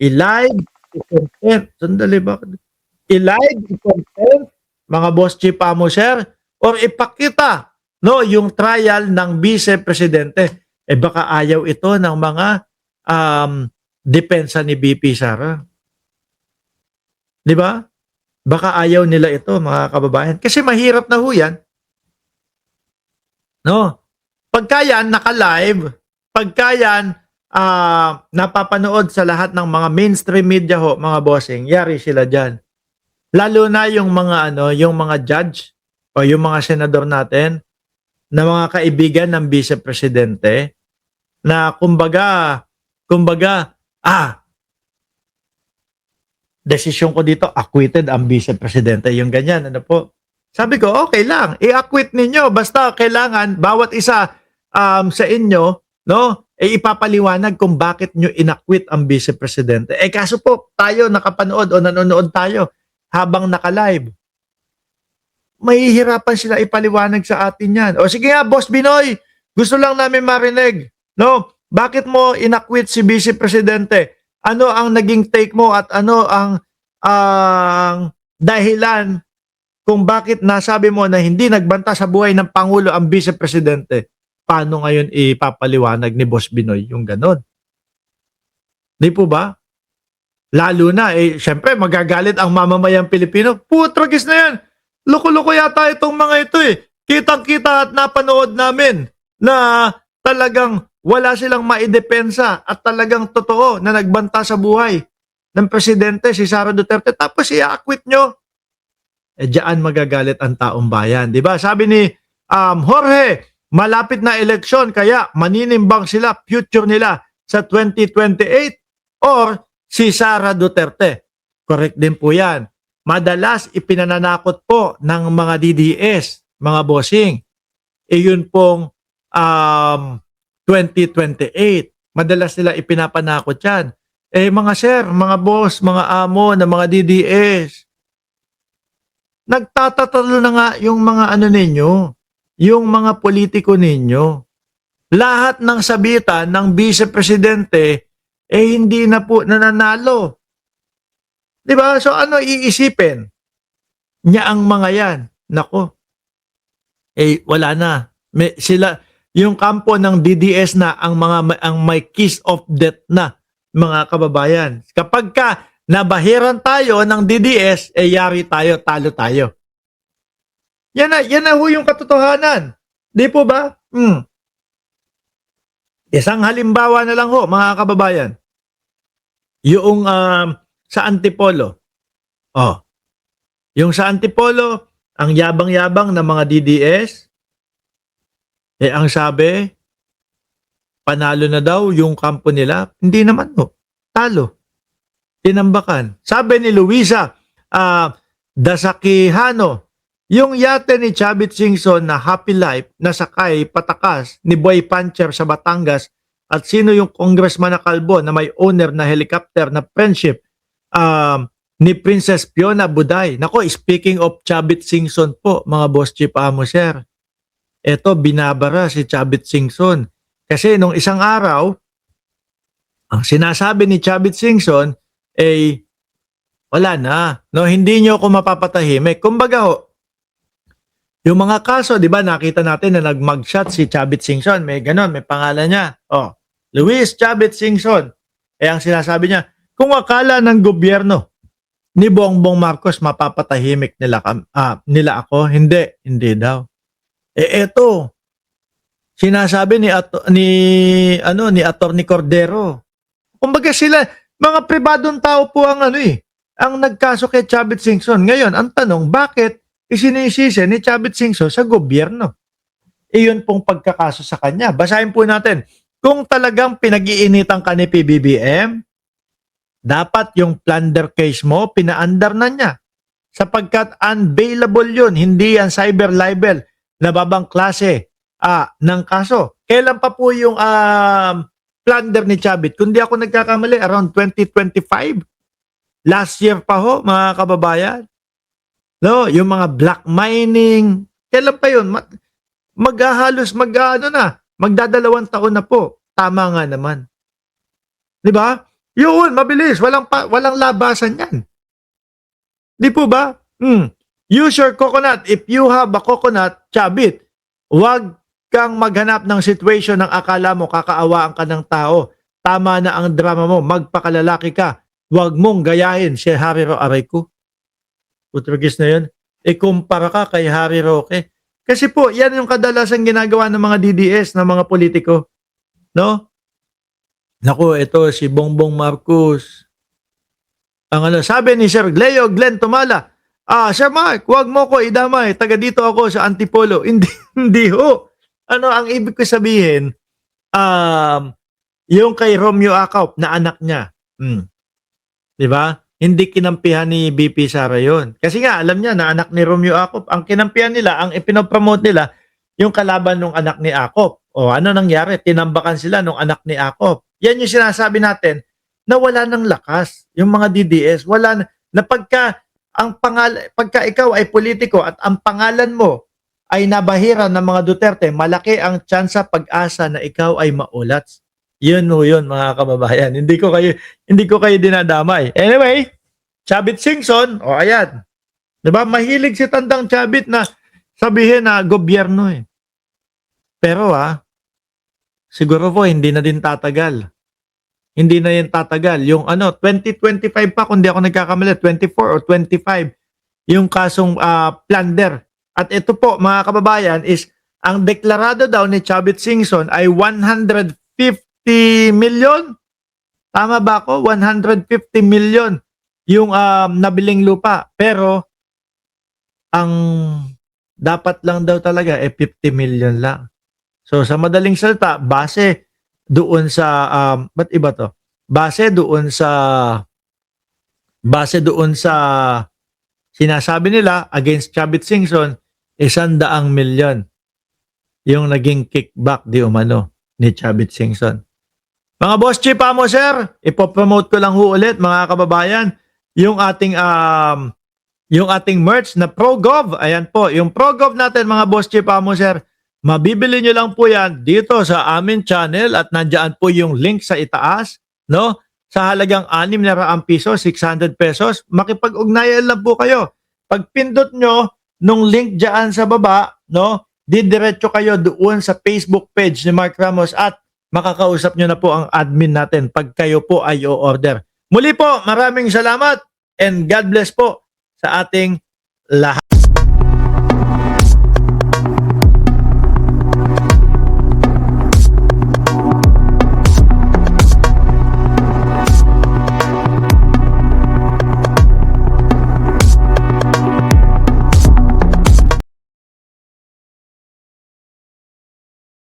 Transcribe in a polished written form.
I-live, i-content. Sandali ba? I-live, i-content, mga boss chief amo sir, or ipakita no yung trial ng vice presidente. Eh baka ayaw ito ng mga depensa ni BP Sara. 'Di ba? Baka ayaw nila ito mga kababayan. Kasi mahirap na ho yan. No? Pagka yan naka-live, pagka yan napapanood sa lahat ng mga mainstream media ho, mga bossing, yari sila diyan. Lalo na yung mga yung mga judge o yung mga senador natin na mga kaibigan ng vice presidente na kumbaga desisyon ko dito acquitted ang vice presidente, yung ganyan, ano po. Sabi ko, okay lang, i-acquit ninyo basta kailangan bawat isa sa inyo, no, ipapaliwanag kung bakit nyo inacquit ang vice presidente. Eh kaso po, tayo nakapanood o nanonood tayo habang naka-live. Mahihirapan sila ipaliwanag sa atin yan. O sige nga, Boss Binoy, gusto lang namin marinig, no? Bakit mo inakwit si Vice Presidente? Ano ang naging take mo at ano ang dahilan kung bakit nasabi mo na hindi nagbanta sa buhay ng Pangulo ang Vice Presidente? Paano ngayon ipapaliwanag ni Boss Binoy yung ganon? Di po ba? Lalo na, syempre magagalit ang mamamayang Pilipino. Putragis na yan. Loko-loko yata itong mga ito eh. Kitang-kita at napanood namin na talagang wala silang maidepensa at talagang totoo na nagbanta sa buhay ng presidente si Sara Duterte. Tapos i-acquit nyo. Eh diyan magagalit ang taong bayan. Diba? Sabi ni Jorge, malapit na eleksyon kaya maninimbang sila future nila sa 2028 or si Sara Duterte. Correct din po yan. Madalas ipinananakot po ng mga DDS, mga bossing. Yun pong 2028. Madalas nila ipinapanakot yan. Mga sir, mga boss, mga amo ng mga DDS, nagtatatalo na nga yung mga ninyo, yung mga politiko ninyo. Lahat ng sabitan ng Vice Presidente hindi na po nananalo. Diba? So ano iisipin niya ang mga yan? Nako. Wala na. Sila yung kampo ng DDS na ang may kiss of death na, mga kababayan. Kapag ka nabahiran tayo ng DDS, yari tayo, talo tayo. Yan na ho yung katotohanan. Di po ba? Isang halimbawa na lang ho, mga kababayan. Yung sa Antipolo. Yung sa Antipolo, ang yabang-yabang ng mga DDS, ang sabi, panalo na daw yung kampo nila. Hindi naman ho. Talo. Tinambakan. Sabi ni Luisa Dasakihano, yung yate ni Chavit Singson na Happy Life na sakay patakas ni Boy Puncher sa Batangas at sino yung congressman na kalbo na may owner na helicopter na friendship ni Princess Fiona Buday. Nako, speaking of Chavit Singson po, mga boss chief amo sir. Ito, binabara si Chavit Singson. Kasi nung isang araw, ang sinasabi ni Chavit Singson, wala na. No, hindi nyo ako mapapatahimik. Kumbaga ho, yung mga kaso, di ba, nakita natin na nag-mugshot si Chavit Singson. May ganon, may pangalan niya. Luis Chavit Singson. Ang sinasabi niya, kung akala ng gobyerno ni Bongbong Marcos mapapatahimik nila ako, hindi daw. Eto, sinasabi ni Attorney Cordero. Kumbaga sila, mga pribadong tao po ang ang nagkaso kay Chavit Singson. Ngayon, ang tanong, bakit isinisisi ni Chavit Singson sa gobyerno? Iyon pong pagkakaso sa kanya. Basahin po natin. Kung talagang pinag-iinitan ka ni PBBM, dapat yung plunder case mo, pinaandar na niya. Sapagkat unbailable yun, hindi yan cyber libel na babang klase ng kaso. Kailan pa po yung plunder ni Chavit? Kung di ako nagkakamali, around 2025. Last year pa ho, mga kababayan. No, yung mga black mining, kailan pa yun? Magdadalawang taon na po. Tama nga naman. 'Di ba? Yun, mabilis. Walang labasan yan. Di po ba? Use your coconut. If you have a coconut, chabit. Huwag kang maghanap ng situation ng akala mo kakaawaan ka ng tao. Tama na ang drama mo. Magpakalalaki ka. Huwag mong gayahin si Harry Roque. Putragis na yun. Ikumpara ka kay Harry Roque. Kasi po, yan yung kadalasan ginagawa ng mga DDS, ng mga politiko. No? Naku, ito si Bongbong Marcos. Ang sabi ni Sir Leo Glenn Tumala, Sir Mark, wag mo ko idamay. Taga dito ako sa Antipolo. Hindi, hindi ho. Ano ang ibig ko sabihin? Yung kay Romeo Acop na anak niya. Di ba? Hindi kinampihan ni BP Sara yun. Kasi nga, alam niya na anak ni Romeo Acop. Ang kinampihan nila, ang ipinopromote nila, yung kalaban ng anak ni Acop. O ano nangyari? Tinambakan sila ng anak ni Acop. Yan yung sinasabi natin na wala ng lakas. Yung mga DDS, wala na pagka ikaw ay politiko at ang pangalan mo ay nabahira ng mga Duterte, malaki ang tsansa pag-asa na ikaw ay maulats. Yun o yun, mga kababayan. Hindi ko kayo dinadamay. Anyway, Chavit Singson, ayan. 'Di ba? Mahilig si Tandang Chavit na sabihin na gobyerno eh. Pero siguro po hindi na din tatagal. Hindi na yan tatagal. Yung 2025 pa, kung di ako nagkakamali, 24 or 25, yung kasong plunder. At ito po, mga kababayan, is ang deklarado daw ni Chavit Singson ay 150 million. Tama ba ako? 150 million yung nabiling lupa. Pero, ang dapat lang daw talaga 50 million lang. So, sa madaling salita, base doon sa ba't iba to? Base doon sa sinasabi nila against Chavit Singson, 100 milyon yung naging kickback di umano ni Chavit Singson. Mga boss chief mo sir, ipopromote ko lang ho ulit mga kababayan yung ating merch na ProGov. Ayan po, yung ProGov natin mga boss chief mo sir. Mabibili nyo lang po yan dito sa amin channel at nandiyan po yung link sa itaas, no? Sa halagang 600 piso, 600 pesos, makipag-ugnayan lang po kayo. Pag pindot nyo nung link dyan sa baba, no? Didiretso kayo doon sa Facebook page ni Mark Ramos at makakausap nyo na po ang admin natin pag kayo po ay o-order. Muli po, maraming salamat and God bless po sa ating lahat.